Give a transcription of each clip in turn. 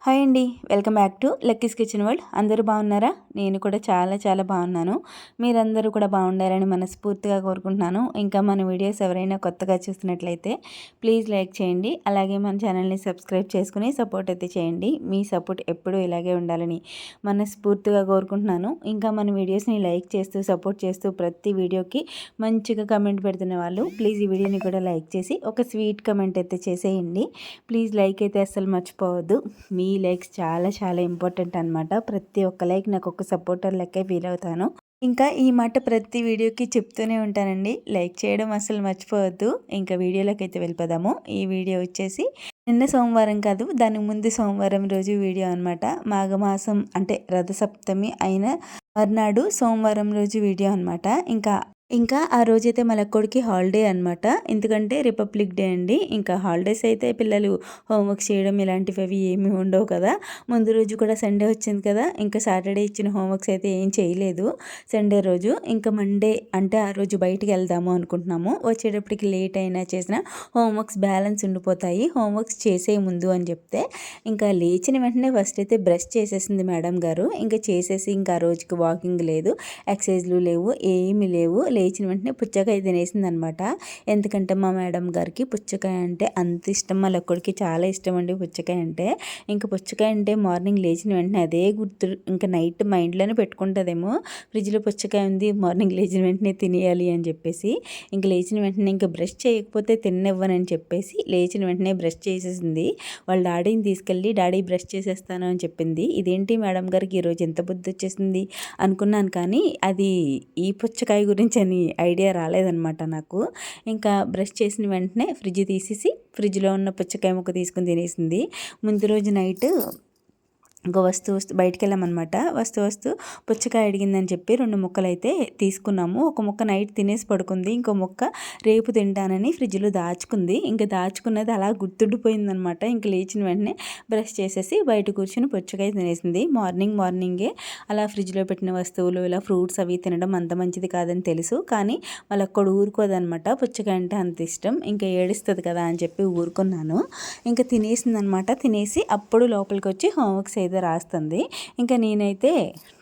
Hi అండి. Welcome back to Lucky's kitchen world. అందరూ బాగున్నారా? నేను కూడా చాలా చాలా బాగున్నాను. మీరందరూ కూడా బాగుండాలని మనస్ఫూర్తిగా కోరుకుంటున్నాను. ఇంకా మన వీడియోస్ ఎవరైనా కొత్తగా చూస్తున్నట్లయితే ప్లీజ్ లైక్ చేయండి. అలాగే మన ఛానల్ని సబ్స్క్రైబ్ చేసుకుని సపోర్ట్ అయితే చేయండి. మీ సపోర్ట్ ఎప్పుడూ ఇలాగే ఉండాలని మనస్ఫూర్తిగా కోరుకుంటున్నాను. ఇంకా మన వీడియోస్ని లైక్ చేస్తూ సపోర్ట్ చేస్తూ ప్రతి వీడియోకి మంచిగా కమెంట్ పెడుతున్న వాళ్ళు ప్లీజ్ ఈ వీడియోని కూడా లైక్ చేసి ఒక స్వీట్ కమెంట్ అయితే చేసేయండి. ప్లీజ్ లైక్ అయితే అస్సలు మర్చిపోవద్దు. మీ లైక్స్ చాలా చాలా ఇంపార్టెంట్ అనమాట. ప్రతి ఒక్క లైక్ నాకు ఒక సపోర్టర్ లెక్కే ఫీల్ అవుతాను. ఇంకా ఈ మాట ప్రతి వీడియోకి చెప్తూనే ఉంటానండి. లైక్ చేయడం అసలు మర్చిపోవద్దు. ఇంకా వీడియోలోకి అయితే వెళ్ళిపోదాము. ఈ వీడియో వచ్చేసి నిన్న సోమవారం కాదు, దాని ముందు సోమవారం రోజు వీడియో అనమాట. మాఘమాసం అంటే రథసప్తమి అయిన మర్నాడు సోమవారం రోజు వీడియో అనమాట. ఇంకా ఆ రోజైతే మా లక్కోడికి హాలిడే అనమాట. ఎందుకంటే రిపబ్లిక్ డే అండి. ఇంకా హాలిడేస్ అయితే పిల్లలు హోంవర్క్ చేయడం ఇలాంటివి అవి ఏమీ ఉండవు కదా. ముందు రోజు కూడా సండే వచ్చింది కదా, ఇంకా సాటర్డే ఇచ్చిన హోంవర్క్స్ అయితే ఏం చేయలేదు సండే రోజు. ఇంకా మండే అంటే ఆ రోజు బయటికి వెళ్దాము అనుకుంటున్నాము. వచ్చేటప్పటికి లేట్ అయినా చేసిన హోంవర్క్స్ బ్యాలెన్స్ ఉండిపోతాయి, హోంవర్క్స్ చేసే ముందు అని చెప్తే ఇంకా లేచిన వెంటనే ఫస్ట్ అయితే బ్రష్ చేసేసింది మేడం గారు. ఇంకా చేసేసి ఇంకా ఆ రోజుకి వాకింగ్ లేదు, ఎక్సర్సైజ్లు లేవు, ఏమీ లేవు. లేచిన వెంటనే పుచ్చకాయ తినేసింది అనమాట. ఎందుకంటే మా మేడం గారికి పుచ్చకాయ అంటే అంత ఇష్టం, మా లక్కుడికి చాలా ఇష్టం అండి పుచ్చకాయ అంటే. ఇంకా పుచ్చకాయ అంటే మార్నింగ్ లేచిన వెంటనే అదే గుర్తు, ఇంకా నైట్ మైండ్లోనే పెట్టుకుంటుందేమో ఫ్రిడ్జ్లో పుచ్చకాయ ఉంది, మార్నింగ్ లేచిన వెంటనే తినేయాలి అని చెప్పేసి. ఇంక లేచిన వెంటనే ఇంకా బ్రష్ చేయకపోతే తిన్నివ్వనని చెప్పేసి లేచిన వెంటనే బ్రష్ చేసేసింది. వాళ్ళ డాడీని తీసుకెళ్ళి డాడీ బ్రష్ చేసేస్తాను అని చెప్పింది. ఇదేంటి మేడం గారికి ఈరోజు ఎంత బుద్ధి వచ్చేసింది అనుకున్నాను, కానీ అది ఈ పుచ్చకాయ గురించి అని ఐడియా రాలేదనమాట నాకు. ఇంకా బ్రష్ చేసిన వెంటనే ఫ్రిడ్జ్ తీసేసి ఫ్రిడ్జ్లో ఉన్న పుచ్చకాయ ముక్క తీసుకుని తినేసింది. ముందు రోజు నైట్ ఇంకా వస్తూ బయటికి వెళ్ళామన్నమాట. వస్తూ పుచ్చకాయ అడిగిందని చెప్పి 2 ముక్కలు అయితే తీసుకున్నాము. ఒక ముక్క నైట్ తినేసి పడుకుంది, ఇంకో ముక్క రేపు తింటానని ఫ్రిడ్జ్లో దాచుకుంది. ఇంకా దాచుకున్నది అలా గుర్తుండిపోయిందనమాట. ఇంక లేచిన వెంటనే బ్రష్ చేసేసి బయట కూర్చొని పుచ్చకాయ తినేసింది. మార్నింగే అలా ఫ్రిడ్జ్లో పెట్టిన వస్తువులు ఇలా ఫ్రూట్స్ అవి తినడం అంత మంచిది కాదని తెలుసు, కానీ వాళ్ళక్కడ ఊరుకోదనమాట. పుచ్చకాయ అంటే అంత ఇష్టం, ఇంకా ఏడుస్తుంది కదా అని చెప్పి ఊరుకున్నాను. ఇంకా తినేసిందనమాట. తినేసి అప్పుడు లోపలికి వచ్చి హోంవర్క్స్ అయితే రాస్తుంది. ఇంకా నేనైతే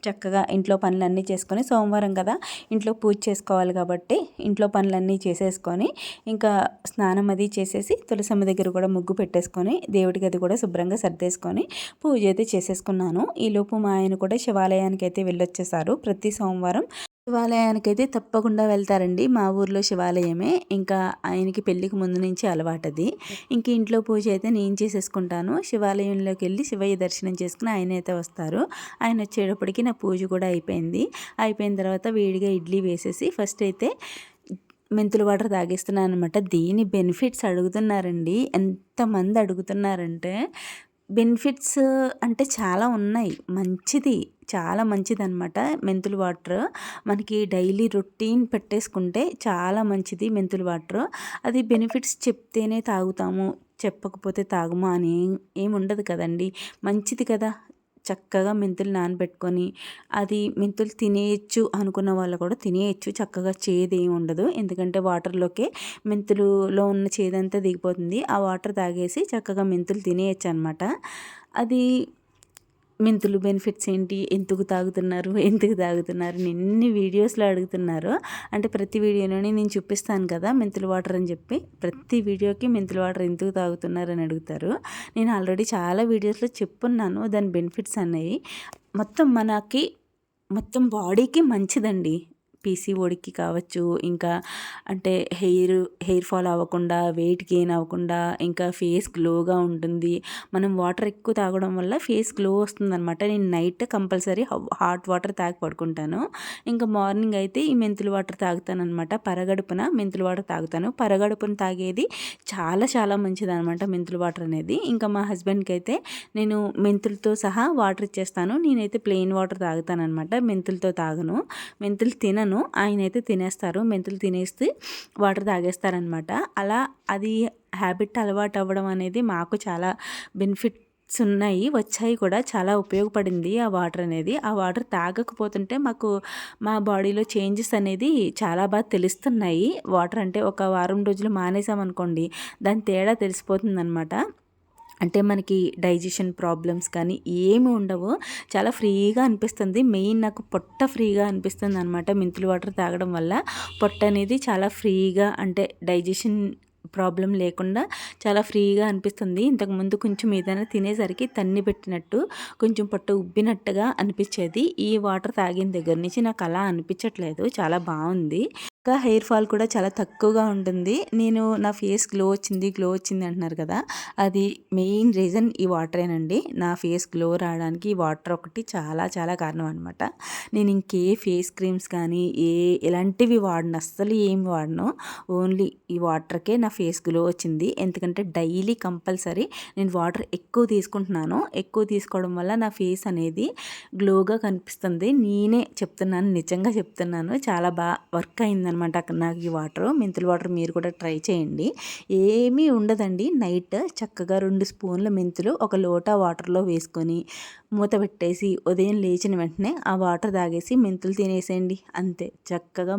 చక్కగా ఇంట్లో పనులన్నీ చేసుకొని, సోమవారం కదా ఇంట్లో పూజ చేసుకోవాలి కాబట్టి ఇంట్లో పనులన్నీ చేసేసుకొని ఇంకా స్నానం అది చేసేసి తులసమ్మ దగ్గర కూడా ముగ్గు పెట్టేసుకొని దేవుడి గది కూడా శుభ్రంగా సర్దేసుకొని పూజ అయితే చేసేసుకున్నాను. ఈలోపు మా ఆయన కూడా శివాలయానికి అయితే వెళ్ళొచ్చేసారు. ప్రతి సోమవారం శివాలయానికైతే తప్పకుండా వెళ్తారండి. మా ఊర్లో శివాలయమే. ఇంకా ఆయనకి పెళ్ళికి ముందు నుంచి అలవాటది. ఇంక ఇంట్లో పూజ అయితే నేను చేసేసుకుంటాను. శివాలయంలోకి వెళ్ళి శివయ్య దర్శనం చేసుకుని ఆయన అయితే వస్తారు. ఆయన వచ్చేటప్పటికి నా పూజ కూడా అయిపోయింది. అయిపోయిన తర్వాత వేడిగా ఇడ్లీ వేసేసి ఫస్ట్ అయితే మెంతుల వాటర్ తాగేస్తున్నాను అనమాట. దీని బెనిఫిట్స్ అడుగుతున్నారండి. ఎంతమంది అడుగుతున్నారంటే, బెనిఫిట్స్ అంటే చాలా ఉన్నాయి. చాలా మంచిదన్నమాట మెంతుల వాటర్. మనకి డైలీ రొటీన్ పెట్టేసుకుంటే చాలా మంచిది మెంతుల వాటర్. అది బెనిఫిట్స్ చెప్తేనే తాగుతాము, చెప్పకపోతే తాగము అని ఏమి ఉండదు కదండి. మంచిది కదా. చక్కగా మెంతులు నానబెట్టుకొని అది మెంతులు తినేయచ్చు అనుకున్న వాళ్ళు కూడా తినేయచ్చు. చక్కగా చేదు ఏమి ఉండదు, ఎందుకంటే వాటర్లోకే మెంతులులో ఉన్న చేదంతా దిగిపోతుంది. ఆ వాటర్ తాగేసి చక్కగా మెంతులు తినేయచ్చు అనమాట. అది మెంతులు బెనిఫిట్స్ ఏంటి, ఎందుకు తాగుతున్నారు ఎన్ని వీడియోస్లో అడుగుతున్నారు. అంటే ప్రతి వీడియోలోనే నేను చూపిస్తాను కదా మెంతుల వాటర్ అని చెప్పి, ప్రతి వీడియోకి మెంతుల వాటర్ ఎందుకు తాగుతున్నారు అని అడుగుతారు. నేను ఆల్రెడీ చాలా వీడియోస్లో చెప్పున్నాను దాని బెనిఫిట్స్ అనేవి. మొత్తం బాడీకి మంచిదండి. పీసీఓడికి కావచ్చు, ఇంకా అంటే హెయిర్ ఫాల్ అవ్వకుండా, వెయిట్ గెయిన్ అవ్వకుండా, ఇంకా ఫేస్ గ్లోగా ఉంటుంది. మనం వాటర్ ఎక్కువ తాగడం వల్ల ఫేస్ గ్లో వస్తుందన్నమాట. నేను నైట్ కంపల్సరీ హాట్ వాటర్ తాగి పడుకుంటాను. ఇంకా మార్నింగ్ అయితే ఈ మెంతుల వాటర్ తాగుతానమాట. పరగడుపున మెంతుల వాటర్ తాగుతాను. పరగడుపున తాగేది చాలా చాలా మంచిది అనమాట మెంతుల వాటర్ అనేది. ఇంకా మా హస్బెండ్కి అయితే నేను మెంతులతో సహా వాటర్ ఇచ్చేస్తాను. నేనైతే ప్లెయిన్ వాటర్ తాగుతానమాట, మెంతులతో తాగను. మెంతులు తినను, ఆయన అయితే తినేస్తారు. మెంతులు తినేస్తే వాటర్ తాగేస్తారనమాట. అలా అది హ్యాబిట్ అలవాటు అవ్వడం అనేది మాకు చాలా బెనిఫిట్స్ వచ్చాయి కూడా. చాలా ఉపయోగపడింది ఆ వాటర్ అనేది. ఆ వాటర్ తాగకపోతుంటే మా బాడీలో చేంజెస్ అనేది చాలా బాగా తెలుస్తున్నాయి. వాటర్ అంటే ఒక వారం రోజులు మానేసామనుకోండి, దాని తేడా తెలిసిపోతుంది అనమాట. అంటే మనకి డైజెషన్ ప్రాబ్లమ్స్ కానీ ఏమి ఉండవు. చాలా ఫ్రీగా అనిపిస్తుంది. మెయిన్ నాకు పొట్ట ఫ్రీగా అనిపిస్తుంది అనమాట. మెంతులు వాటర్ తాగడం వల్ల పొట్ట అనేది చాలా ఫ్రీగా, అంటే డైజెషన్ ప్రాబ్లం లేకుండా చాలా ఫ్రీగా అనిపిస్తుంది. ఇంతకుముందు కొంచెం ఏదైనా తినేసరికి తన్ని పెట్టినట్టు, కొంచెం పొట్ట ఉబ్బినట్టుగా అనిపించేది. ఈ వాటర్ తాగిన దగ్గర నుంచి నాకు అలా అనిపించట్లేదు. చాలా బాగుంది. ఇంకా హెయిర్ ఫాల్ కూడా చాలా తక్కువగా ఉంటుంది. నేను నా ఫేస్ గ్లో వచ్చింది అంటున్నారు కదా, అది మెయిన్ రీజన్ ఈ వాటరేనండి. నా ఫేస్ గ్లో రావడానికి ఈ వాటర్ ఒకటి చాలా చాలా కారణం అనమాట. నేను ఇంకే ఫేస్ క్రీమ్స్ కానీ ఎలాంటివి వాడను, అస్సలు ఏమి వాడను. ఓన్లీ ఈ వాటర్కే నా ఫేస్ గ్లో వచ్చింది. ఎందుకంటే డైలీ కంపల్సరీ నేను వాటర్ ఎక్కువ తీసుకుంటున్నాను. ఎక్కువ తీసుకోవడం వల్ల నా ఫేస్ అనేది గ్లోగా కనిపిస్తుంది. నేనే చెప్తున్నాను, నిజంగా చెప్తున్నాను. చాలా బాగా వర్క్ అయింది అనమాట అక్కడ నాకు ఈ వాటర్. మెంతుల వాటర్ మీరు కూడా ట్రై చేయండి. ఏమీ ఉండదండి. నైట్ చక్కగా 2 స్పూన్ల మెంతులు ఒక లోటా వాటర్లో వేసుకొని మూత పెట్టేసి ఉదయం లేచిన వెంటనే ఆ వాటర్ తాగేసి మెంతులు తినేసేయండి. అంతే, చక్కగా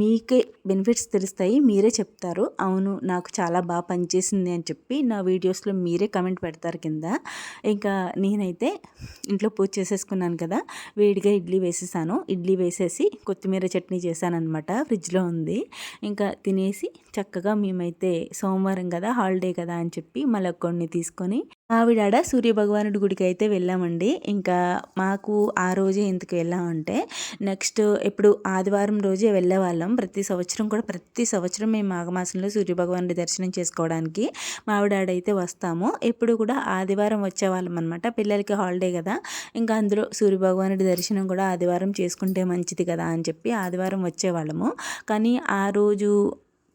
మీకే బెనిఫిట్స్ తెలుస్తాయి. మీరే చెప్తారు అవును నాకు చాలా బాగా పనిచేసింది అని చెప్పి. నా వీడియోస్లో మీరే కమెంట్ పెడతారు కింద. ఇంకా నేనైతే ఇంట్లో పూజ చేసేసుకున్నాను కదా, వేడిగా ఇడ్లీ వేసేసాను. ఇడ్లీ వేసేసి కొత్తిమీర చట్నీ చేశాను అనమాట. ఫ్రిడ్జ్లో ఉంది. ఇంకా తినేసి చక్కగా మేమైతే సోమవారం కదా, హాలిడే కదా అని చెప్పి మలక్కోడిని తీసుకొని ఆవిడాడ సూర్యభగవానుడి గుడికి అయితే వెళ్ళామండి. ఇంకా మాకు ఆ రోజే ఎందుకు వెళ్ళామంటే, నెక్స్ట్ ఇప్పుడు ఆదివారం రోజే వెళ్ళేవాళ్ళం. ప్రతి సంవత్సరం మేము మాఘమాసంలో సూర్యభగవానుడి దర్శనం చేసుకోవడానికి మావిడాడైతే వస్తాము. ఎప్పుడు కూడా ఆదివారం వచ్చేవాళ్ళం అనమాట. పిల్లలకి హాలిడే కదా, ఇంకా అందులో సూర్యభగవానుడి దర్శనం కూడా ఆదివారం చేసుకుంటే మంచిది కదా అని చెప్పి ఆదివారం వచ్చేవాళ్ళము. కానీ ఆ రోజు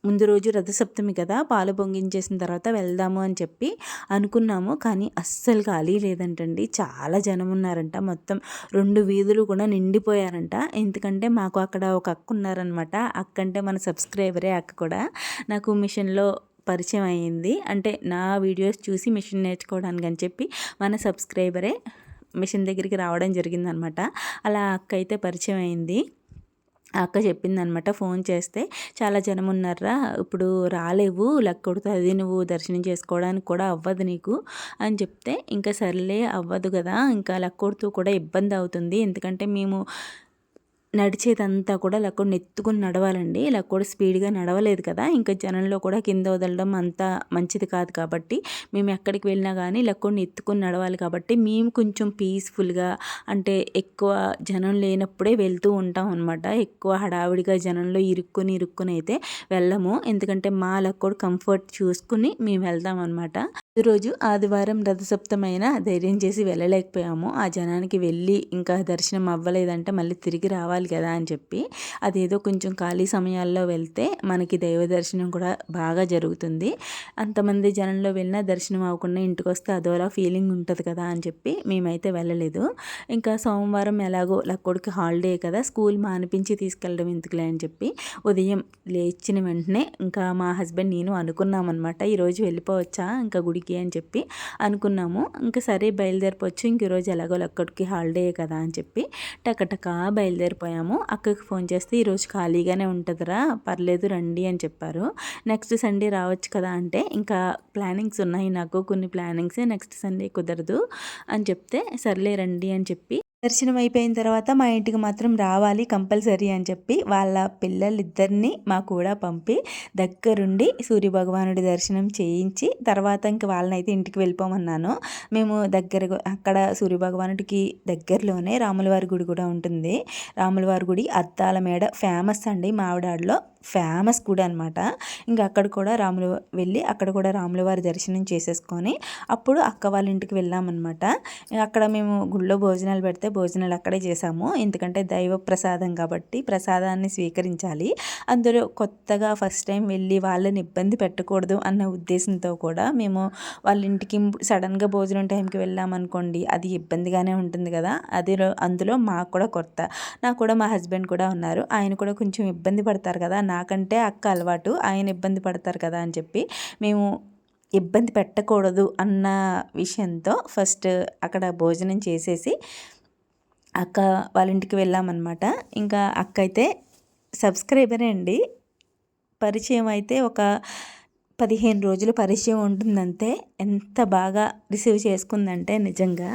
ముందు రోజు రథసప్తమి కదా, పాలు పొంగించేసిన తర్వాత వెళ్దాము అని చెప్పి అనుకున్నాము. కానీ అస్సలు ఖాళీ లేదంటండి. చాలా జనం ఉన్నారంట. మొత్తం 2 వీధులు కూడా నిండిపోయారంట. ఎందుకంటే మాకు అక్కడ ఒక అక్క ఉన్నారనమాట. అక్క అంటే మన సబ్స్క్రైబరే. అక్క కూడా నాకు మిషన్లో పరిచయం అయ్యింది. అంటే నా వీడియోస్ చూసి మిషన్ నేర్చుకోవడానికి అని చెప్పి మన సబ్స్క్రైబరే మిషన్ దగ్గరికి రావడం జరిగిందనమాట. అలా అక్క అయితే పరిచయం అయింది. అక్క చెప్పిందనమాట, ఫోన్ చేస్తే చాలా జనం ఉన్నారా, ఇప్పుడు రాలేవు, లెక్కొడుతుంది, నువ్వు దర్శనం చేసుకోవడానికి కూడా అవ్వదు నీకు అని చెప్తే, ఇంకా సర్లే అవ్వదు కదా, ఇంకా లెక్కొడుతూ కూడా ఇబ్బంది అవుతుంది. ఎందుకంటే మేము నడిచేదంతా కూడా లక్కోడిని ఎత్తుకుని నడవాలండి. లక్కోడు స్పీడ్గా నడవలేదు కదా, ఇంకా జనంలో కూడా కింద వదలడం అంత మంచిది కాదు కాబట్టి మేము ఎక్కడికి వెళ్ళినా కానీ లక్కోడిని ఎత్తుకుని నడవాలి. కాబట్టి మేము కొంచెం పీస్ఫుల్గా, అంటే ఎక్కువ జనం లేనప్పుడే వెళ్తూ ఉంటాం అనమాట. ఎక్కువ హడావిడిగా జనంలో ఇరుక్కుని అయితే వెళ్ళము. ఎందుకంటే మా లక్కోడు కంఫర్ట్ చూసుకుని మేము వెళ్తాం అనమాట. ఈరోజు ఆదివారం రథసప్తమైన ధైర్యం చేసి వెళ్ళలేకపోయాము. ఆ జనానికి వెళ్ళి ఇంకా దర్శనం అవ్వలేదంటే మళ్ళీ తిరిగి రావాలి కదా అని చెప్పి, అదేదో కొంచెం ఖాళీ సమయాల్లో వెళ్తే మనకి దైవ దర్శనం కూడా బాగా జరుగుతుంది. అంతమంది జనంలో వెళ్ళినా దర్శనం అవ్వకుండా ఇంటికి వస్తే అదోలా ఫీలింగ్ ఉంటుంది కదా అని చెప్పి మేమైతే వెళ్ళలేదు. ఇంకా సోమవారం ఎలాగో లక్కోడికి హాలిడే కదా, స్కూల్ మానిపించి తీసుకెళ్ళడం ఎందుకులే అని చెప్పి ఉదయం లేచిన వెంటనే ఇంకా మా హస్బెండ్ నేను అనుకున్నామన్నమాట, ఈరోజు వెళ్ళిపోవచ్చా ఇంకా గుడికి అని చెప్పి అనుకున్నాము. ఇంకా సరే బయలుదేరిపోవచ్చు, ఇంక ఈరోజు ఎలాగో లక్కడికి హాలిడే కదా అని చెప్పి టకటకా బయలుదేరిపోయాము. అక్కకి ఫోన్ చేస్తే ఈరోజు ఖాళీగానే ఉంటుందిరా, పర్లేదు రండి అని చెప్పారు. నెక్స్ట్ సండే రావచ్చు కదా అంటే, ఇంకా ప్లానింగ్స్ ఉన్నాయి నాకు కొన్ని ప్లానింగ్స్, నెక్స్ట్ సండే కుదరదు అని చెప్తే సర్లే రండి అని చెప్పి, దర్శనం అయిపోయిన తర్వాత మా ఇంటికి మాత్రం రావాలి కంపల్సరీ అని చెప్పి వాళ్ళ పిల్లలిద్దరినీ మా కూడా పంపి దగ్గరుండి సూర్యభగవానుడి దర్శనం చేయించి తర్వాత ఇంక వాళ్ళనైతే ఇంటికి వెళ్ళిపోమన్నాను. మేము అక్కడ సూర్యభగవానుడికి దగ్గరలోనే రాములవారి గుడి కూడా ఉంటుంది. రాములవారి గుడి అద్దాల మేడ ఫేమస్ అండి, మావిడాడలో ఫేమస్ గుడి అనమాట. ఇంకా అక్కడ కూడా అక్కడ కూడా రాములవారి దర్శనం చేసేసుకొని అప్పుడు అక్క వాళ్ళ ఇంటికి వెళ్ళామన్నమాట. అక్కడ మేము గుళ్ళో భోజనాలు పెడితే భోజనాలు అక్కడే చేసాము. ఎందుకంటే దైవ ప్రసాదం కాబట్టి ప్రసాదాన్ని స్వీకరించాలి. అందులో కొత్తగా ఫస్ట్ టైం వెళ్ళి వాళ్ళని ఇబ్బంది పెట్టకూడదు అన్న ఉద్దేశంతో కూడా మేము వాళ్ళ ఇంటికి సడన్గా భోజనం టైంకి వెళ్ళామనుకోండి, అది ఇబ్బందిగానే ఉంటుంది కదా. అందులో మాకు కూడా కొత్త, నాకు కూడా మా హస్బెండ్ కూడా ఉన్నారు, ఆయన కూడా కొంచెం ఇబ్బంది పడతారు కదా, నాకంటే అక్క అలవాటు, ఆయన ఇబ్బంది పడతారు కదా అని చెప్పి మేము ఇబ్బంది పెట్టకూడదు అన్న విషయంతో ఫస్ట్ అక్కడ భోజనం చేసేసి అక్క వాళ్ళ ఇంటికి వెళ్ళామన్నమాట. ఇంకా అక్క అయితే సబ్స్క్రైబరే అండి. పరిచయం అయితే ఒక 15 రోజులు పరిచయం ఉంటుందంటే ఎంత బాగా రిసీవ్ చేసుకుందంటే నిజంగా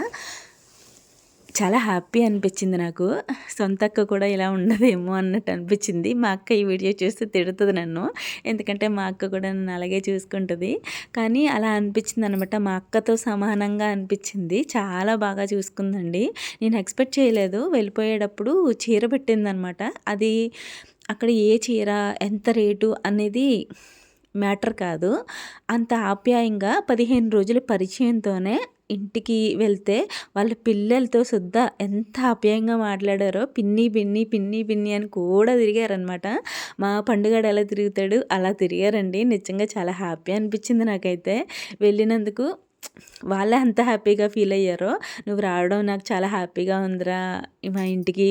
చాలా హ్యాపీ అనిపించింది నాకు. సొంత అక్క కూడా ఇలా ఉండదేమో అన్నట్టు అనిపించింది. మా అక్క ఈ వీడియో చూస్తే తిడుతుంది నన్ను. ఎందుకంటే మా అక్క కూడా నన్ను అలాగే చూసుకుంటుంది. కానీ అలా అనిపించింది అనమాట. మా అక్కతో సమానంగా అనిపించింది. చాలా బాగా చూసుకుందండి. నేను ఎక్స్పెక్ట్ చేయలేదు. వెళ్ళిపోయేటప్పుడు చీర పెట్టిందనమాట. అది అక్కడ ఏ చీర ఎంత రేటు అనేది మ్యాటర్ కాదు. అంత ఆప్యాయంగా 15 రోజుల పరిచయంతోనే ఇంటికి వెళ్తే వాళ్ళ పిల్లలతో సుద్దా ఎంత ఆప్యాయంగా మాట్లాడారో పిన్ని పిన్ని పిన్ని పిన్ని అని కూడా తిరిగారనమాట. మా పండుగాడు ఎలా తిరుగుతాడు అలా తిరిగారండి. నిజంగా చాలా హ్యాపీ అనిపించింది నాకైతే. వెళ్ళినందుకు వాళ్ళే అంత హ్యాపీగా ఫీల్ అయ్యారో, నువ్వు రావడం నాకు చాలా హ్యాపీగా ఉందిరా మా ఇంటికి,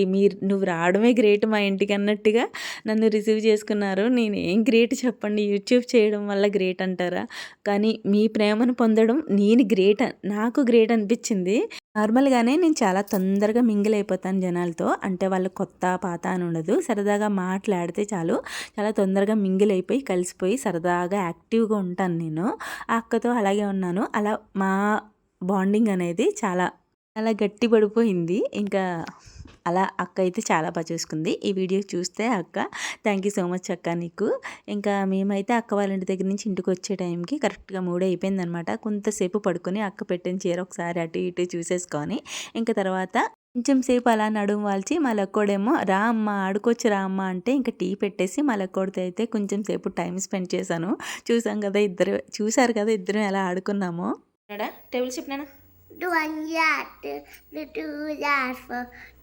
నువ్వు రావడమే గ్రేట్ మా ఇంటికి అన్నట్టుగా నన్ను రిసీవ్ చేసుకున్నారు. నేను ఏం గ్రేట్ చెప్పండి, యూట్యూబ్ చేయడం వల్ల గ్రేట్ అంటారా? కానీ మీ ప్రేమను పొందడం నేను గ్రేట్, నాకు గ్రేట్ అనిపించింది. నార్మల్గానే నేను చాలా తొందరగా మింగిల్ అయిపోతాను జనాలతో. అంటే వాళ్ళు కొత్త పాత అని ఉండదు, సరదాగా మాట్లాడితే చాలు చాలా తొందరగా మింగిల్ అయిపోయి కలిసిపోయి సరదాగా యాక్టివ్గా ఉంటాను నేను. ఆ అక్కతో అలాగే ఉన్నాను. అలా మా బాండింగ్ అనేది చాలా చాలా గట్టి పడిపోయింది. ఇంకా అలా అక్క అయితే చాలా బాగా చూసుకుంది. ఈ వీడియో చూస్తే అక్క థ్యాంక్ యూ సో మచ్ అక్క నీకు. ఇంకా మేమైతే అక్క వాళ్ళ ఇంటి దగ్గర నుంచి ఇంటికి వచ్చే టైంకి కరెక్ట్గా 3 అయిపోయిందనమాట. కొంతసేపు పడుకొని అక్క పెట్టిన చీర ఒకసారి అటు ఇటు చూసేసుకొని ఇంకా తర్వాత కొంచెం సేపు అలా నడుము వాల్చి మా లక్కోడేమో రా అమ్మ ఆడుకోవచ్చు రా అమ్మ అంటే ఇంకా టీ పెట్టేసి మా లక్కోడితో అయితే కొంచెం సేపు టైం స్పెండ్ చేశాను. చూసారు కదా ఇద్దరు ఎలా ఆడుకున్నామో. టేబుల్ చెప్పినా 1 yard, 2 yard,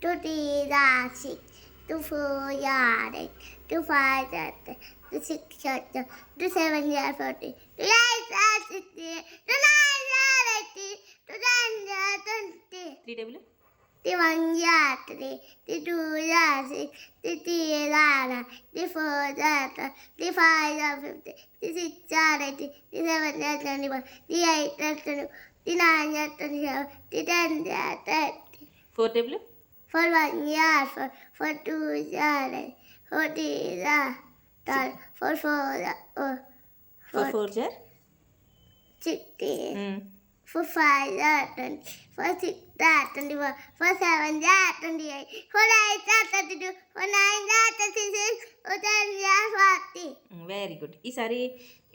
2 3 yard, 6, 4 yard, 5 yard, 6 yard, 7 yard, 40, 8 yard, 60, 9 yard, 80, 10 yard, 20. 3 table. 1 yard, 2 yard, 3 yard, 4 yard, 5 yard, 50, 6 yard, 80, 7 yard, 21, 8 yard, 22. 9 yard, 27, 10 yard, 30. 4 table. For 1 yard, for 2 yard, 4 yard, for 4 yard, for 4 jar 60. For 5 yard, 20. For 6 yard, 21. For 7 yard, 28. For 8 yard, 32. For 9 yard, 36. For 10 yard, 40. Very good. ఈసారి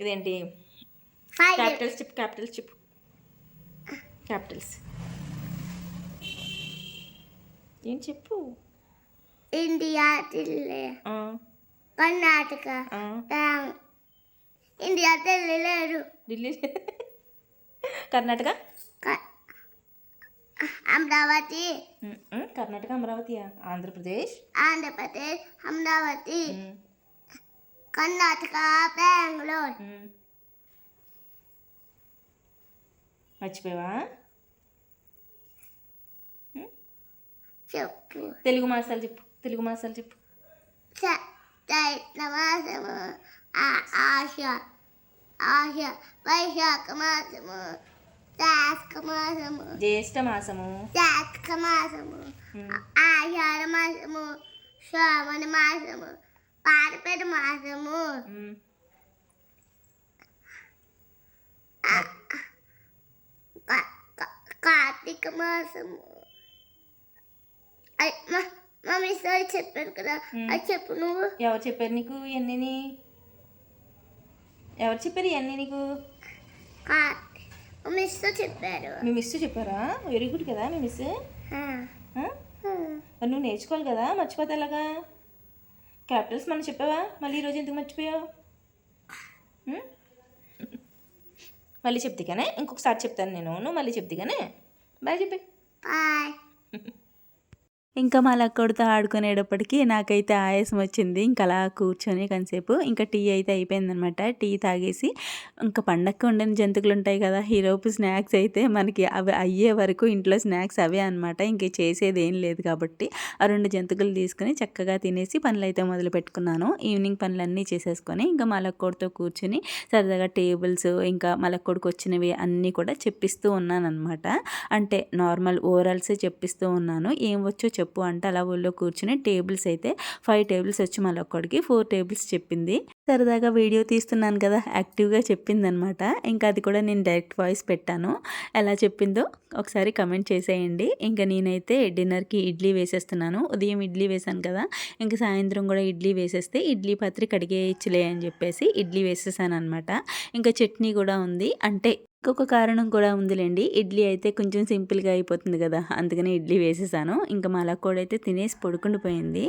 ఇదేంటి Capitals చెప్పు. Capitals ఏం చెప్పు. India, Delhi, Karnataka, India, Delhi లేదు, ఢిల్లీ కర్ణాటక, అమరావతి, కర్ణాటక అమరావతి, ఆంధ్రప్రదేశ్, అమరావతి, కర్ణాటక, బెంగళూరు. మర్చిపోయావా? చెప్పు. తెలుగు మాసాలు చెప్పు. చైత్ర మాసము, ఆష వైశాఖ మాసము, జ్యేష్ఠ మాసము, ఆషాఢ మాసము, శ్రావణ మాసము, పార్పేట మాసము, కార్తీక మాసము. మమ్మీ సార్ చెప్పారు కదా, అది చెప్పు నువ్వు. ఎవరు చెప్పారు నీకు ఇవన్నీ? నీకు మిస్ చెప్పారు. మీ మిస్ చెప్పారా? వెరీ గుడ్ కదా మీ మిస్. నువ్వు నేర్చుకోవాలి కదా, మర్చిపోతే ఎలాగా? క్యాపిటల్స్ మనం చెప్పావా? మళ్ళీ ఈరోజు ఎందుకు మర్చిపోయావు? మళ్ళీ చెప్తాగానే, ఇంకొకసారి చెప్తాను నేను, నువ్వు మళ్ళీ చెప్తాగానే. బాయ్ చెప్పి. బాయ్. ఇంకా మా లక్కోడితో ఆడుకునేటప్పటికి నాకైతే ఆయాసం వచ్చింది. ఇంకా అలా కూర్చొని కొంతసేపు ఇంకా టీ అయితే అయిపోయిందనమాట. టీ తాగేసి ఇంకా పండగకి వండిన జంతువులు ఉంటాయి కదా, ఈలోపు స్నాక్స్ అయితే మనకి అవి అయ్యే వరకు ఇంట్లో స్నాక్స్ అవే అనమాట. ఇంక చేసేది ఏం లేదు కాబట్టి ఆ 2 జంతువులు తీసుకుని చక్కగా తినేసి పనులు అయితే మొదలు పెట్టుకున్నాను. ఈవినింగ్ పనులన్నీ చేసేసుకొని ఇంకా మా లక్కోడితో కూర్చుని సరదాగా టేబుల్స్ ఇంకా మా లక్కోడికి వచ్చినవి అన్నీ కూడా చెప్పిస్తూ ఉన్నాను అనమాట. అంటే నార్మల్ ఓవరాల్సే చెప్పిస్తూ ఉన్నాను. ఏం వచ్చో చెప్పు అంటే అలా ఊళ్ళో కూర్చుని టేబుల్స్ అయితే 5 టేబుల్స్ వచ్చి మళ్ళీ ఒక్కడికి 4 టేబుల్స్ చెప్పింది. సరదాగా వీడియో తీస్తున్నాను కదా యాక్టివ్గా చెప్పిందనమాట. ఇంకా అది కూడా నేను డైరెక్ట్ వాయిస్ పెట్టాను. ఎలా చెప్పిందో ఒకసారి కమెంట్ చేసేయండి. ఇంకా నేనైతే డిన్నర్‌కి ఇడ్లీ వేసేస్తున్నాను. ఉదయం ఇడ్లీ వేశాను కదా! ఇంక సాయంత్రం కూడా ఇడ్లీ వేసేస్తే ఇడ్లీ పాత్ర కడిగేయచ్చులే అని చెప్పేసి ఇడ్లీ వేసేసాననమాట. ఇంకా చట్నీ కూడా ఉంది. అంటే ఇంకొక కారణం కూడా ఉందిలెండి. ఇడ్లీ అయితే కొంచెం సింపుల్‌గా అయిపోతుంది కదా! అందుకని ఇడ్లీ వేసేసాను. ఇంకా మా లక్కోడైతే తినేసి పడుకుండిపోయింది.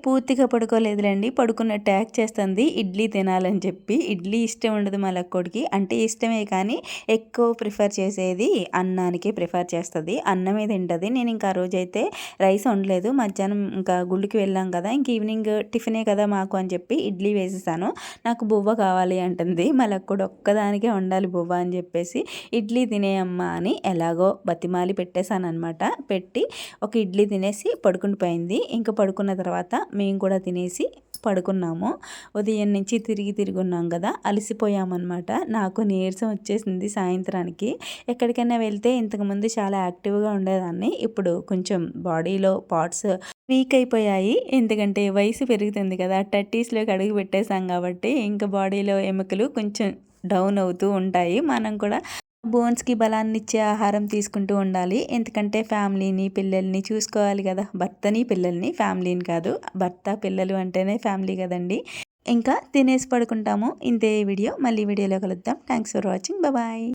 పూర్తిగా పడుకోలేదులెండి. పడుకున్నట్టు యాక్ట్ చేస్తుంది ఇడ్లీ తినాలని చెప్పి. ఇడ్లీ ఇష్టం ఉండదు మా లక్కోడికి. అంటే ఇష్టమే కానీ ఎక్కువ ప్రిఫర్ చేసేది అన్నానికే ప్రిఫర్ చేస్తది. అన్నమే తింటది. నేను ఇంకా ఆ రోజైతే రైస్ వండలేదు. మధ్యాహ్నం ఇంకా గుళ్ళకి వెళ్ళాం కదా! ఇంక ఈవినింగ్ టిఫినే కదా మాకు అని చెప్పి ఇడ్లీ వేసేసాను. నాకు బువ్వ కావాలి అంటుంది. మా లక్కోడు ఒక్కదానికే వండాలి బువ్వ అని చెప్పేసి ఇడ్లీ తినేయమ్మా అని ఎలాగో బతిమాలి పెట్టేశాననమాట. పెట్టి ఒక ఇడ్లీ తినేసి పడుకుండిపోయింది. ఇంక పడుకున్న తర్వాత మేము కూడా తినేసి పడుకున్నాము. ఉదయం నుంచి తిరిగి ఉన్నాం కదా! అలసిపోయామన్నమాట. నాకు నీరసం వచ్చేసింది సాయంత్రానికి. ఎక్కడికైనా వెళ్తే ఇంతకుముందు చాలా యాక్టివ్‌గా ఉండేదాన్ని. ఇప్పుడు కొంచెం బాడీలో పార్ట్స్ వీక్ అయిపోయాయి. ఎందుకంటే వయసు పెరుగుతుంది కదా! 30స్‌లోకి అడుగు పెట్టేసాం కాబట్టి ఇంకా బాడీలో ఎముకలు కొంచెం డౌన్ అవుతూ ఉంటాయి. మనం కూడా బోన్స్‌కి బలాన్నిచ్చే ఆహారం తీసుకుంటూ ఉండాలి. ఎందుకంటే ఫ్యామిలీని, పిల్లల్ని చూసుకోవాలి కదా! భర్తని, పిల్లల్ని, ఫ్యామిలీని కాదు. భర్త, పిల్లలు అంటేనే ఫ్యామిలీ కదండీ! ఇంకా తినేసి పడుకుంటాము. ఇంతే ఈ వీడియో. మళ్ళీ వీడియోలో కలుద్దాం. Thanks for watching. బాయ్.